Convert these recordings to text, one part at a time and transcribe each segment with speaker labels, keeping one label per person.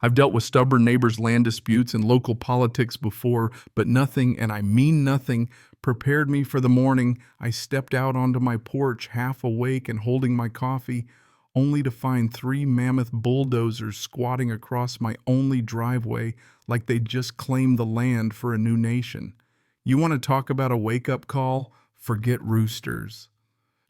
Speaker 1: I've dealt with stubborn neighbors' land disputes and local politics before, but nothing, and I mean nothing, prepared me for the morning. I stepped out onto my porch, half awake and holding my coffee, only to find three mammoth bulldozers squatting across my only driveway like they'd just claimed the land for a new nation. You want to talk about a wake-up call? Forget roosters.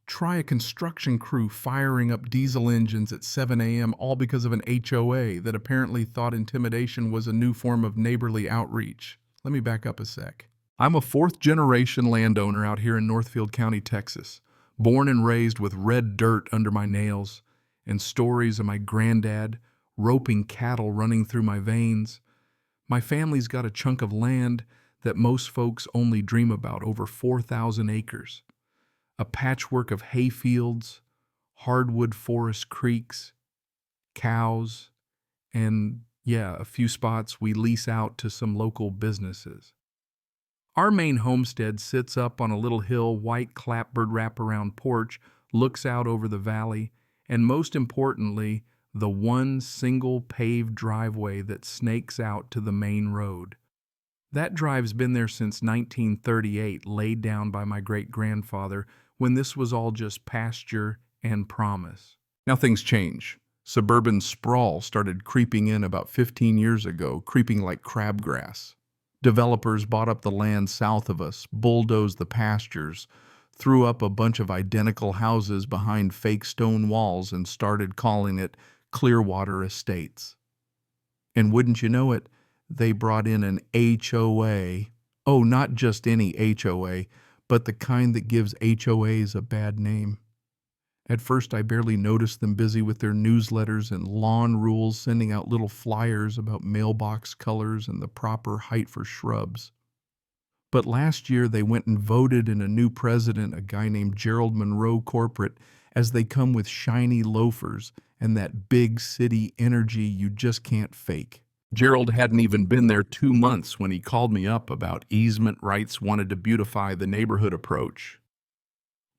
Speaker 1: Try a construction crew firing up diesel engines at 7 a.m. all because of an HOA that apparently thought intimidation was a new form of neighborly outreach. Let me back up a sec. I'm a fourth-generation landowner out here in Northfield County, Texas, born and raised with red dirt under my nails and stories of my granddad roping cattle running through my veins. My family's got a chunk of land that most folks only dream about, over 4,000 acres. A patchwork of hayfields, hardwood forest creeks, cows, and a few spots we lease out to some local businesses. Our main homestead sits up on a little hill, white clapboard wraparound porch, looks out over the valley, and most importantly, the one single paved driveway that snakes out to the main road. That drive's been there since 1938, laid down by my great-grandfather, when this was all just pasture and promise. Now things change. Suburban sprawl started creeping in about 15 years ago, creeping like crabgrass. Developers bought up the land south of us, bulldozed the pastures, threw up a bunch of identical houses behind fake stone walls, and started calling it Clearwater Estates. And wouldn't you know it, they brought in an HOA. Oh, not just any HOA, but the kind that gives HOAs a bad name. At first, I barely noticed them busy with their newsletters and lawn rules, sending out little flyers about mailbox colors and the proper height for shrubs. But last year, they went and voted in a new president, a guy named Gerald Monroe Corporate, as they come with shiny loafers and that big city energy you just can't fake. Gerald hadn't even been there 2 months when he called me up about easement rights wanted to beautify the neighborhood approach.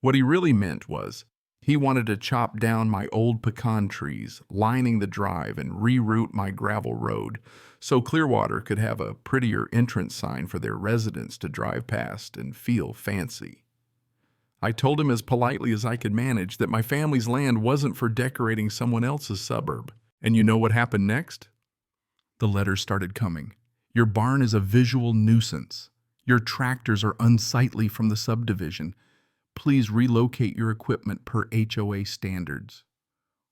Speaker 1: What he really meant was, he wanted to chop down my old pecan trees, lining the drive, and reroute my gravel road so Clearwater could have a prettier entrance sign for their residents to drive past and feel fancy. I told him as politely as I could manage that my family's land wasn't for decorating someone else's suburb. And you know what happened next? The letters started coming. Your barn is a visual nuisance. Your tractors are unsightly from the subdivision. Please relocate your equipment per HOA standards.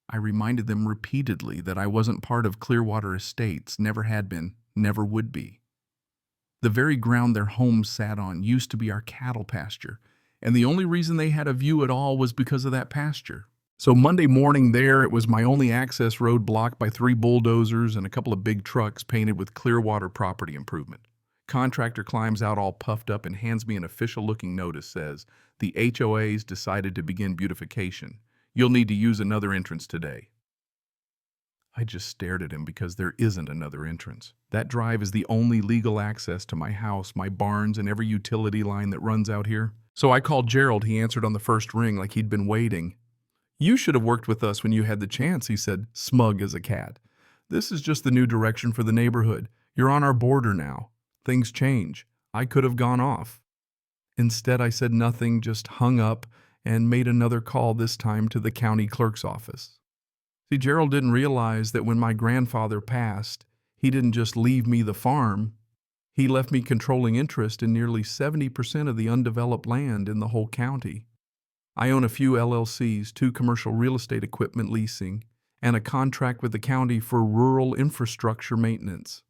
Speaker 1: I reminded them repeatedly that I wasn't part of Clearwater Estates, never had been, never would be. The very ground their home sat on used to be our cattle pasture, and the only reason they had a view at all was because of that pasture. So Monday morning there, it was my only access road blocked by 3 bulldozers and a couple of big trucks painted with Clearwater property improvement. Contractor climbs out all puffed up and hands me an official-looking notice, says, "The HOAs decided to begin beautification. You'll need to use another entrance today." I just stared at him because there isn't another entrance. That drive is the only legal access to my house, my barns, and every utility line that runs out here. So I called Gerald. He answered on the first ring like he'd been waiting. "You should have worked with us when you had the chance," he said, smug as a cat. "This is just the new direction for the neighborhood. You're on our border now. Things change. I could have gone off." Instead, I said nothing, just hung up and made another call, this time to the county clerk's office. See, Gerald didn't realize that when my grandfather passed, he didn't just leave me the farm. He left me controlling interest in nearly 70% of the undeveloped land in the whole county. I own a few LLCs, 2 commercial real estate equipment leasing, and a contract with the county for rural infrastructure maintenance.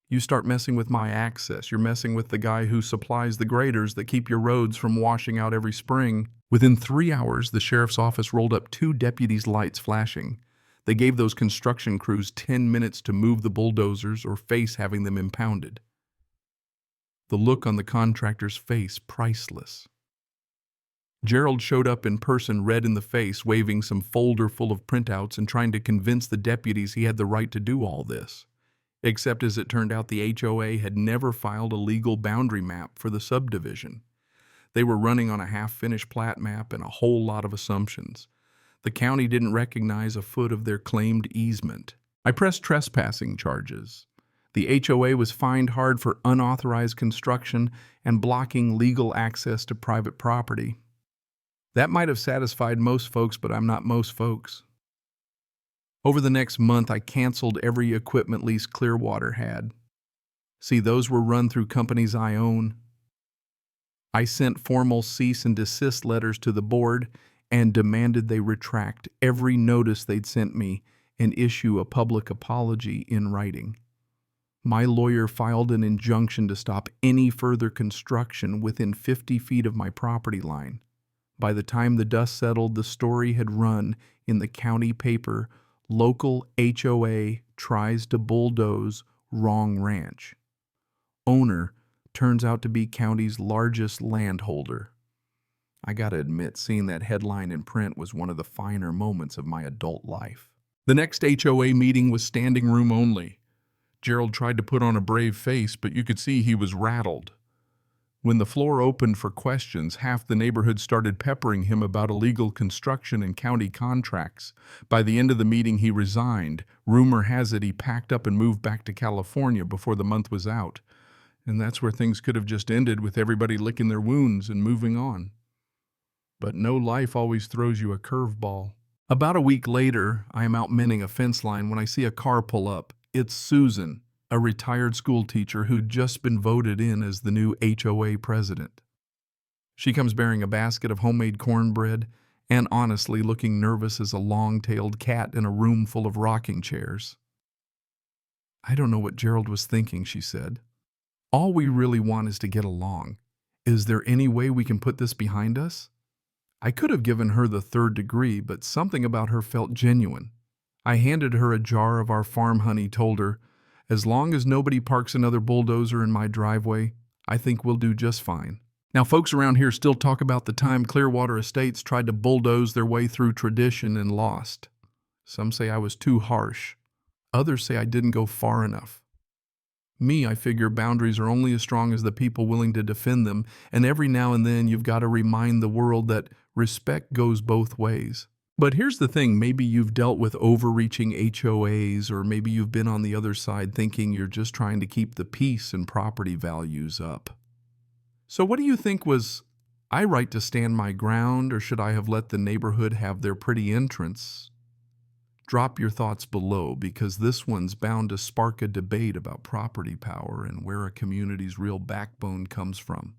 Speaker 1: You start messing with my access, you're messing with the guy who supplies the graders that keep your roads from washing out every spring. Within 3 hours, the sheriff's office rolled up 2 deputies' lights flashing. They gave those construction crews 10 minutes to move the bulldozers or face having them impounded. The look on the contractor's face, priceless. Gerald showed up in person, red in the face, waving some folder full of printouts and trying to convince the deputies he had the right to do all this. Except as it turned out, the HOA had never filed a legal boundary map for the subdivision. They were running on a half-finished plat map and a whole lot of assumptions. The county didn't recognize a foot of their claimed easement. I pressed trespassing charges. The HOA was fined hard for unauthorized construction and blocking legal access to private property. That might have satisfied most folks, but I'm not most folks. Over the next month, I canceled every equipment lease Clearwater had. See, those were run through companies I own. I sent formal cease and desist letters to the board and demanded they retract every notice they'd sent me and issue a public apology in writing. My lawyer filed an injunction to stop any further construction within 50 feet of my property line. By the time the dust settled, the story had run in the county paper, "Local HOA tries to bulldoze wrong ranch. Owner turns out to be county's largest landholder." I gotta admit, seeing that headline in print was one of the finer moments of my adult life. The next HOA meeting was standing room only. Gerald tried to put on a brave face, but you could see he was rattled. When the floor opened for questions, half the neighborhood started peppering him about illegal construction and county contracts. By the end of the meeting, he resigned. Rumor has it he packed up and moved back to California before the month was out. And that's where things could have just ended, with everybody licking their wounds and moving on. But no life always throws you a curveball. About a week later, I am out mending a fence line when I see a car pull up. It's Susan, a retired school teacher who'd just been voted in as the new HOA president. She comes bearing a basket of homemade cornbread and honestly looking nervous as a long-tailed cat in a room full of rocking chairs. "I don't know what Gerald was thinking," she said. "All we really want is to get along. Is there any way we can put this behind us?" I could have given her the third degree, but something about her felt genuine. I handed her a jar of our farm honey, told her, "As long as nobody parks another bulldozer in my driveway, I think we'll do just fine." Now, folks around here still talk about the time Clearwater Estates tried to bulldoze their way through tradition and lost. Some say I was too harsh. Others say I didn't go far enough. Me, I figure boundaries are only as strong as the people willing to defend them, and every now and then you've got to remind the world that respect goes both ways. But here's the thing, maybe you've dealt with overreaching HOAs, or maybe you've been on the other side thinking you're just trying to keep the peace and property values up. So what do you think? Was I right to stand my ground, or should I have let the neighborhood have their pretty entrance? Drop your thoughts below, because this one's bound to spark a debate about property power and where a community's real backbone comes from.